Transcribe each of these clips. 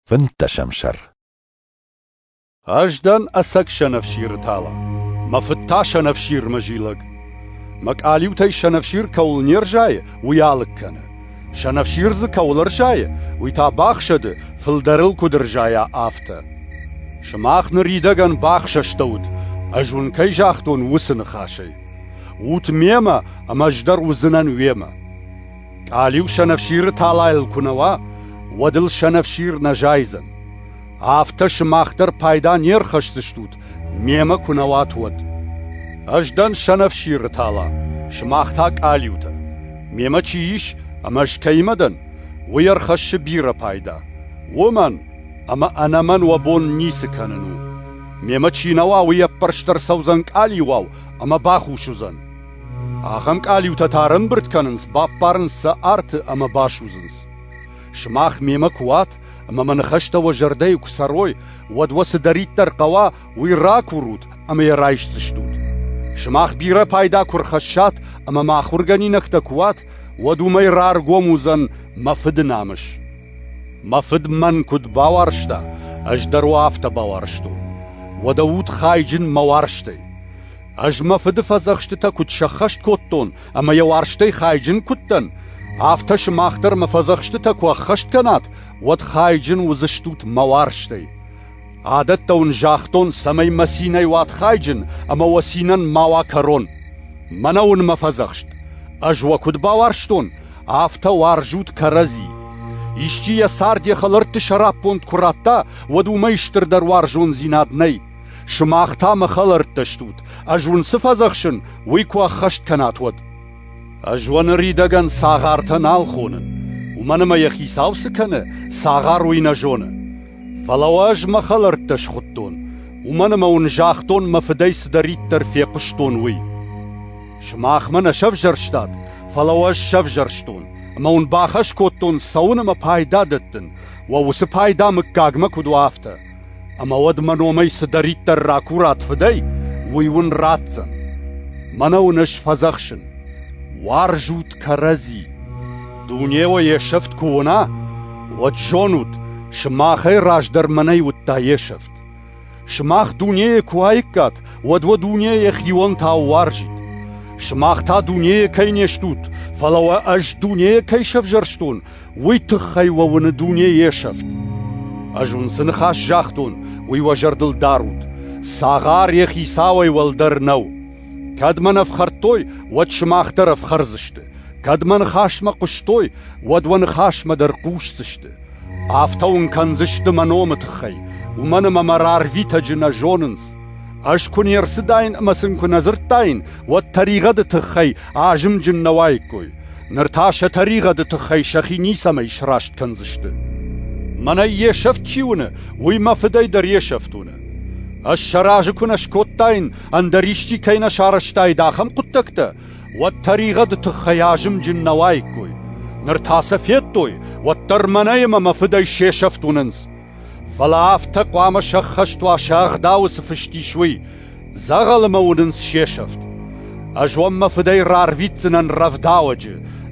فنت شمشر أجدن أسك شنفشير تالا مفتا شنفشير مجيلك مقاليو تي شنفشير كول نيرجاي ويالك كان شنفشير ز كول رجاي ويتا باخشد فلدرل كدرجايا آفتا شماخ نريدگن باخششتود أجون كي جاختون وسن خاشي ووت ميما أمجدر وزنن ويما قاليو شنفشير تالا الكنوا ودل شنفشير نجايزن آفتا شماختر پایدا نيرخشتشتود ميما كنوات ود أجدن شنفشير تالا شماختا قاليوتا ميما چيش أمش كيمدن ويرخش بير پایدا ومن أما أنا من وبون نيس كننو ميما چينوا ويبرشتر سوزن قاليواو أما باخوشوزن آخم قاليوتا تارن برد كننس بابارن سأرت أما باشوزنس شماخ ميما كوات أما من خشت وجردي كسروي ودوس دريت ترقوا ويراك ورود أما يرايش تشتود شماخ بيرا پايدا كرخشات أما ما خورغاني نكتكوات ودو ما يرار قوموزن مفد نامش مفد من كد باورشتا أجدر وافتا باورشتون وداود خايجن موارشتي أج مفد فزخشتتا كد شخشت كوتون أما يوارشتي خايجن كتن آفتا شماختر مفزخشتتا كوخشت كنات ود خايجن وزشتوت موارشتي عادتون جاختون سمي مسيني وات خايجن أما وسينن ماوا كرون منون مفزخشت أج وكد باورشتون آفتا وارجوت كرزي إشتي يسار دي خلرت شراب بوند كراتا ودو ما يشتر در وارجون زينادني شماختا مخلرت تشتوت أجون سفزخشن ويكوا خشت كنات ود أجوان ريدگن ساغارتا نالخونن ومن ما يخيساو سكنه ساغار وينجونه فلو أج مخلرت تشخطون ومن ما ونجاختون مفديس دريت ترفيقشتون وي شماخ من شفجرشتات فلو أج شفجرشتون ما ونباخش كوتون سون ما پايدا دتن ووس پايدا مكاغما كدو آفتا أما ود منو ميس دريت تر راكورات فدي ويون راتزن منو نش فزخشن وارجوت كرزي دنيا ويشفت كونا وجونوت شماخي راجدر مني وتا يشفت شماخ دنيا كوايكات ودو دنيا يخيون تا وارجيت شماخ تا دنيا كي نشتوت فلو أج دنيا كي شفجرشتون ويتخي وون دنيا يشفت أجون سنخاش جاختون ويوجردل دارود ساغار يخيساوي والدر نو كاد من افخرتوي ود شماختر افخرزشت كاد من خاشم قشتوي ود ون خاشم در قوشتشت آفتون كنزشت منوم تخي ومن ممرار فيتا جنا جوننس أشكون يرسداين مسن كنزرتاين ود طريقة تخي عجم جنوايكوي نرتاش طريقة تخي شخي نيسا ما يشراشت كنزشت من يشفت شيونه ويما فداي در يشفتونه الشراج كنش كوتاين اندريشتي كينا شارشتاي داخم قطكتا والطريقة تخياجم جنوايكوي نرتاس فيتوي والترمناي ما مفداي شيشفتوننس فلاف تقوى ما شخشت واشاغ داوس فشتي شوي زغل موننس شيشفت اجوام مفداي رارفيتسنن رفداوج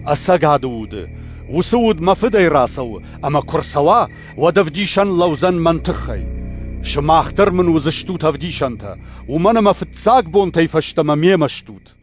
اساقادود وسود مفداي راسو اما كرسوا ودفديشن لوزن منتخي شماختر من وزشتوت هفديشنتا ومن ما فتساق بون تيفشت ما ميمشتوت